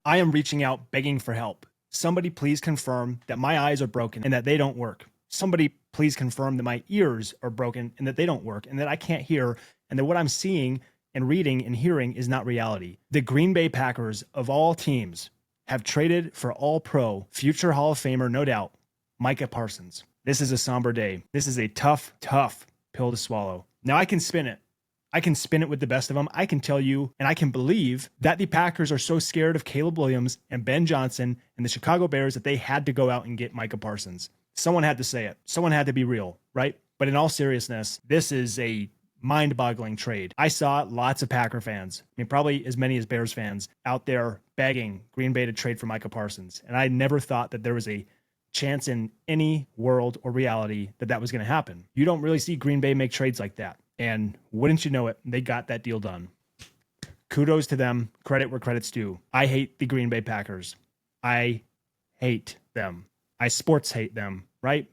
I am reaching out begging for help. Somebody please confirm that my eyes are broken and that they don't work. Somebody please confirm that my ears are broken and that they don't work and that I can't hear and that what I'm seeing and reading and hearing is not reality. The Green Bay Packers, of all teams, have traded for All-Pro, future Hall of Famer, no doubt, Micah Parsons. This is a somber day. This is a tough pill to swallow. Now I can spin it. I can spin it with the best of them. I can tell you, and I can believe that the Packers are so scared of Caleb Williams and Ben Johnson and the Chicago Bears that they had to go out and get Micah Parsons. Someone had to say it. Someone had to be real, right? But in all seriousness, this is a mind-boggling trade. I saw lots of Packer fans, I mean, probably as many as Bears fans, out there begging Green Bay to trade for Micah Parsons. And I never thought that there was a chance in any world or reality that that was going to happen. You don't really see Green Bay make trades like that. And wouldn't you know it, they got that deal done. Kudos to them. Credit where credit's due. I hate the Green Bay Packers. I hate them. I sports hate them, right?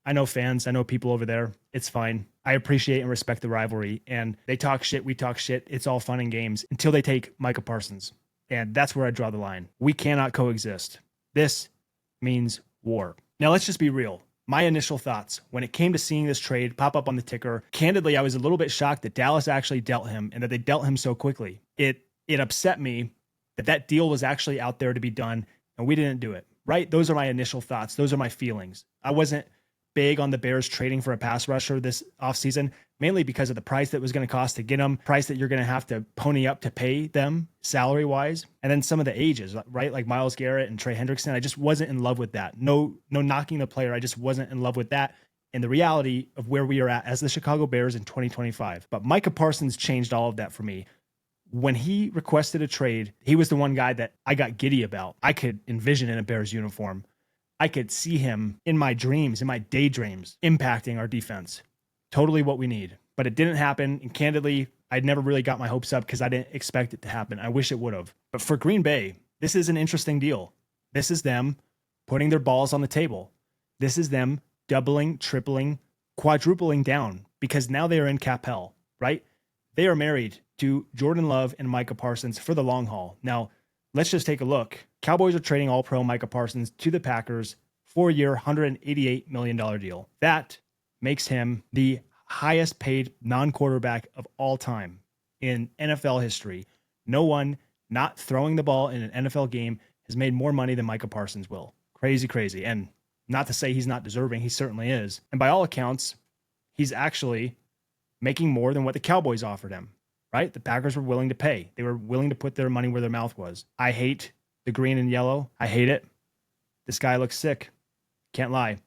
I know fans. I know people over there. It's fine. I appreciate and respect the rivalry. And they talk shit. We talk shit. It's all fun and games until they take Micah Parsons. And that's where I draw the line. We cannot coexist. This means war. Now, let's just be real. My initial thoughts when it came to seeing this trade pop up on the ticker, candidly, I was a little bit shocked that Dallas actually dealt him and that they dealt him so quickly. It upset me that that deal was actually out there to be done and we didn't do it, right? Those are my initial thoughts. Those are my feelings. I wasn't big on the Bears trading for a pass rusher this offseason, mainly because of the price that was going to cost to get them, price that you're going to have to pony up to pay them salary-wise, and then some of the ages, right? Like Myles Garrett and Trey Hendrickson. I just wasn't in love with that. No knocking the player. I just wasn't in love with that and the reality of where we are at as the Chicago Bears in 2025. But Micah Parsons changed all of that for me. When he requested a trade, he was the one guy that I got giddy about. I could envision in a Bears uniform. I could see him in my dreams, in my daydreams, impacting our defense. Totally what we need. But it didn't happen. And candidly, I'd never really got my hopes up because I didn't expect it to happen. I wish it would have. But for Green Bay, this is an interesting deal. This is them putting their balls on the table. This is them doubling, tripling, quadrupling down because now they are in cap hell, right? They are married to Jordan Love and Micah Parsons for the long haul. Now, let's just take a look. Cowboys are trading All-Pro Micah Parsons to the Packers, 4-year, $188 million deal. That makes him the highest paid non-quarterback of all time in NFL history. No one not throwing the ball in an NFL game has made more money than Micah Parsons will. Crazy. And not to say he's not deserving, he certainly is. And by all accounts, he's actually making more than what the Cowboys offered him, right? The Packers were willing to pay. They were willing to put their money where their mouth was. I hate the green and yellow. I hate it. This guy looks sick. Can't lie.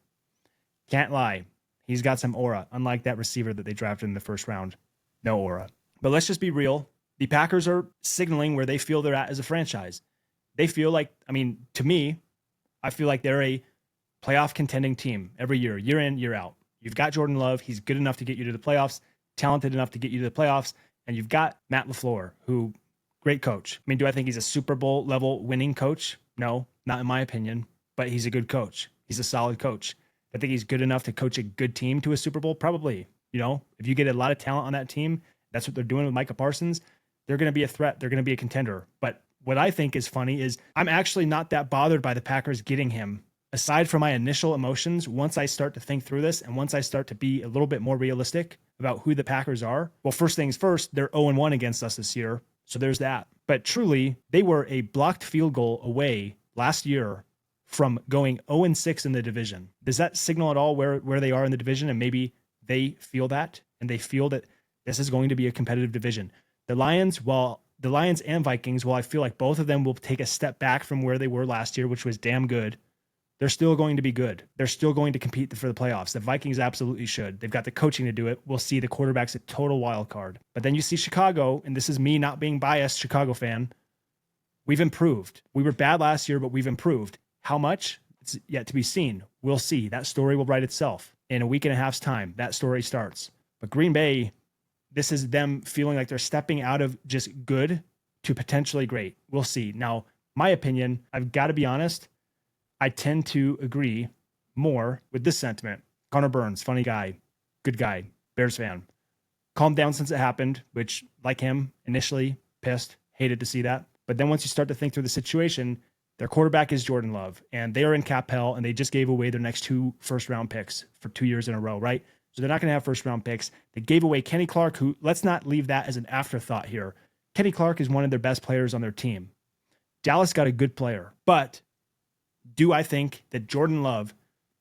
He's got some aura, unlike that receiver that they drafted in the first round. No aura. But let's just be real. The Packers are signaling where they feel they're at as a franchise. They feel like, to me, I feel like they're a playoff contending team every year in, year out. You've got Jordan Love. He's good enough to get you to the playoffs, talented enough to get you to the playoffs. And you've got Matt LaFleur, who, great coach. Do I think he's a Super Bowl level winning coach? No, not in my opinion, but he's a good coach. He's a solid coach. I think he's good enough to coach a good team to a Super Bowl? Probably. If you get a lot of talent on that team, that's what they're doing with Micah Parsons, they're going to be a threat. They're going to be a contender. But what I think is funny is I'm actually not that bothered by the Packers getting him. Aside from my initial emotions, once I start to think through this and once I start to be a little bit more realistic about who the Packers are, well, first things first, they're 0-1 against us this year. So there's that. But truly, they were a blocked field goal away last year from going 0-6 in the division. Does that signal at all where they are in the division? And maybe they feel that and they feel that this is going to be a competitive division. The Lions and Vikings, while I feel like both of them will take a step back from where they were last year, which was damn good, they're still going to be good. They're still going to compete for the playoffs. The Vikings absolutely should. They've got the coaching to do it. We'll see. The quarterback's a total wild card. But then you see Chicago, and this is me not being biased, Chicago fan. We've improved. We were bad last year, but we've improved. How much? It's yet to be seen. We'll see. That story will write itself. In a week and a half's time, that story starts. But Green Bay, this is them feeling like they're stepping out of just good to potentially great. We'll see. Now, my opinion, I've got to be honest, I tend to agree more with this sentiment. Connor Burns, funny guy, good guy, Bears fan. Calmed down since it happened, which, like him, initially pissed, hated to see that. But then once you start to think through the situation, their quarterback is Jordan Love, and they are in cap hell, and they just gave away their next 2 first-round picks for 2 years in a row, right? So they're not going to have first-round picks. They gave away Kenny Clark, who, let's not leave that as an afterthought here. Kenny Clark is one of their best players on their team. Dallas got a good player, but do I think that Jordan Love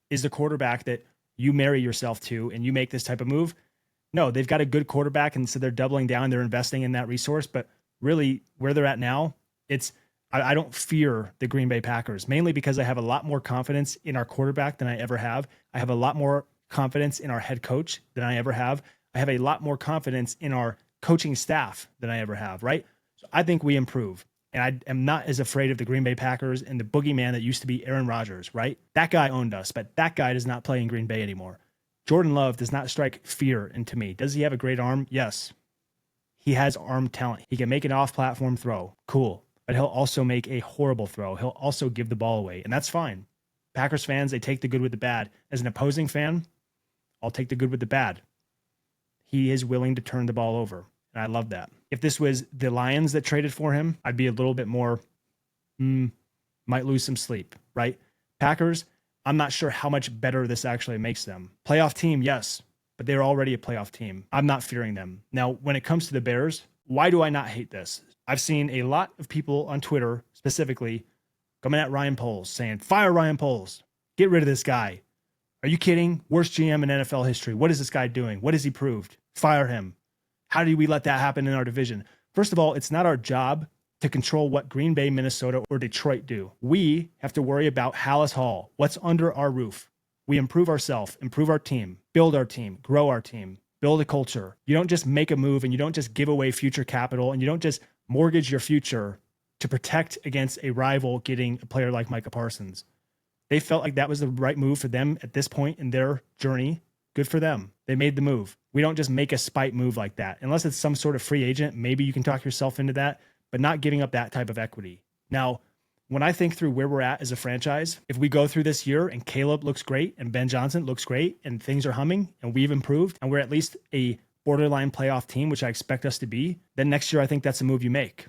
is the quarterback that you marry yourself to and you make this type of move? No, they've got a good quarterback, and so they're doubling down. They're investing in that resource, but really where they're at now, I don't fear the Green Bay Packers, mainly because I have a lot more confidence in our quarterback than I ever have. I have a lot more confidence in our head coach than I ever have. I have a lot more confidence in our coaching staff than I ever have, right? So I think we improve. And I am not as afraid of the Green Bay Packers and the boogeyman that used to be Aaron Rodgers, right? That guy owned us, but that guy does not play in Green Bay anymore. Jordan Love does not strike fear into me. Does he have a great arm? Yes. He has arm talent. He can make an off-platform throw. Cool. But he'll also make a horrible throw. He'll also give the ball away, and that's fine. Packers fans, they take the good with the bad. As an opposing fan, I'll take the good with the bad. He is willing to turn the ball over, and I love that. If this was the Lions that traded for him, I'd be a little bit more, might lose some sleep, right? Packers, I'm not sure how much better this actually makes them. Playoff team, yes, but they're already a playoff team. I'm not fearing them. Now, when it comes to the Bears, why do I not hate this? I've seen a lot of people on Twitter specifically coming at Ryan Poles saying, fire Ryan Poles. Get rid of this guy. Are you kidding? Worst GM in NFL history. What is this guy doing? What has he proved? Fire him. How do we let that happen in our division? First of all, it's not our job to control what Green Bay, Minnesota, or Detroit do. We have to worry about Hallis Hall, what's under our roof. We improve ourselves, improve our team, build our team, grow our team, build a culture. You don't just make a move and you don't just give away future capital and you don't just mortgage your future to protect against a rival getting a player like Micah Parsons. They felt like that was the right move for them at this point in their journey. Good for them. They made the move. We don't just make a spite move like that. Unless it's some sort of free agent, maybe you can talk yourself into that, but not giving up that type of equity. Now, when I think through where we're at as a franchise, if we go through this year and Caleb looks great and Ben Johnson looks great and things are humming and we've improved and we're at least a borderline playoff team, which I expect us to be, then next year I think that's a move you make.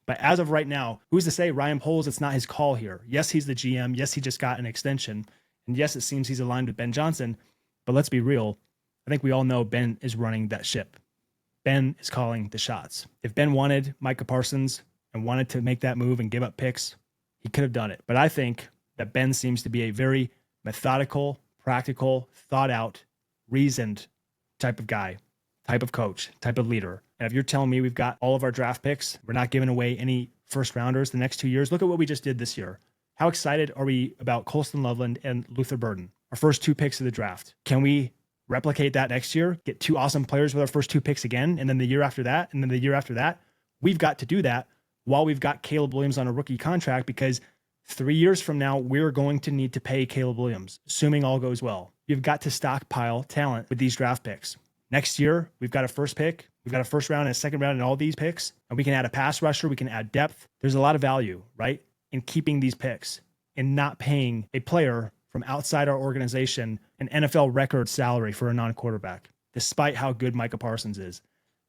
But as of right now, who's to say Ryan Poles, it's not his call here? Yes, he's the GM. Yes, he just got an extension. And yes, it seems he's aligned with Ben Johnson. But let's be real. I think we all know Ben is running that ship. Ben is calling the shots. If Ben wanted Micah Parsons and wanted to make that move and give up picks, he could have done it. But I think that Ben seems to be a very methodical, practical, thought out, reasoned type of guy, type of coach, type of leader. And if you're telling me we've got all of our draft picks, we're not giving away any first rounders the next 2 years, look at what we just did this year. How excited are we about Colston Loveland and Luther Burden, our first 2 picks of the draft? Can we replicate that next year, get 2 awesome players with our first 2 picks again, and then the year after that, and then the year after that? We've got to do that while we've got Caleb Williams on a rookie contract, because 3 years from now, we're going to need to pay Caleb Williams, assuming all goes well. You've got to stockpile talent with these draft picks. Next year, we've got a first pick, we've got a first round and a second round in all these picks, and we can add a pass rusher, we can add depth. There's a lot of value, right, in keeping these picks and not paying a player from outside our organization an NFL record salary for a non-quarterback, despite how good Micah Parsons is.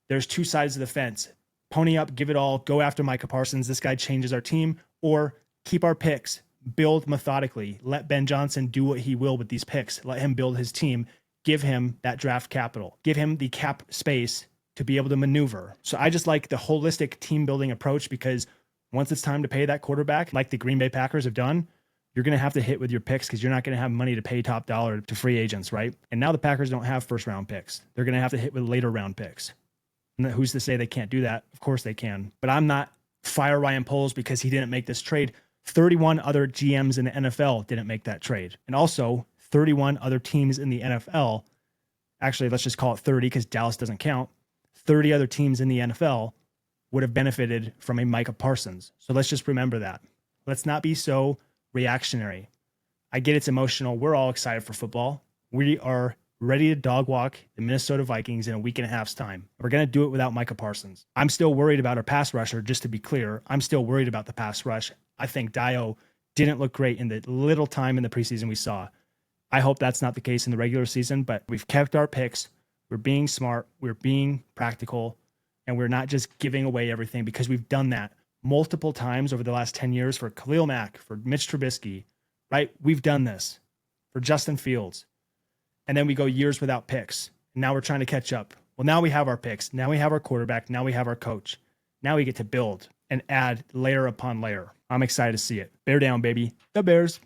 There's 2 sides of the fence. Pony up, give it all, go after Micah Parsons. This guy changes our team, or keep our picks, build methodically, let Ben Johnson do what he will with these picks, let him build his team, give him that draft capital, give him the cap space to be able to maneuver. So I just like the holistic team building approach, because once it's time to pay that quarterback, like the Green Bay Packers have done, you're going to have to hit with your picks, because you're not going to have money to pay top dollar to free agents, right? And now the Packers don't have first round picks. They're going to have to hit with later round picks. And who's to say they can't do that? Of course they can. But I'm not fire Ryan Poles because he didn't make this trade. 31 other GMs in the NFL didn't make that trade. And also 31 other teams in the NFL, actually, let's just call it 30 because Dallas doesn't count. 30 other teams in the NFL would have benefited from a Micah Parsons. So let's just remember that. Let's not be so reactionary. I get it's emotional. We're all excited for football. We are ready to dog walk the Minnesota Vikings in a week and a half's time. We're going to do it without Micah Parsons. I'm still worried about our pass rusher, just to be clear. I'm still worried about the pass rush. I think Dio didn't look great in the little time in the preseason we saw. I hope that's not the case in the regular season, but we've kept our picks. We're being smart. We're being practical, and we're not just giving away everything, because we've done that multiple times over the last 10 years for Khalil Mack, for Mitch Trubisky, right? We've done this for Justin Fields. And then we go years without picks. And now we're trying to catch up. Well, now we have our picks. Now we have our quarterback. Now we have our coach. Now we get to build and add layer upon layer. I'm excited to see it. Bear down, baby. The Bears.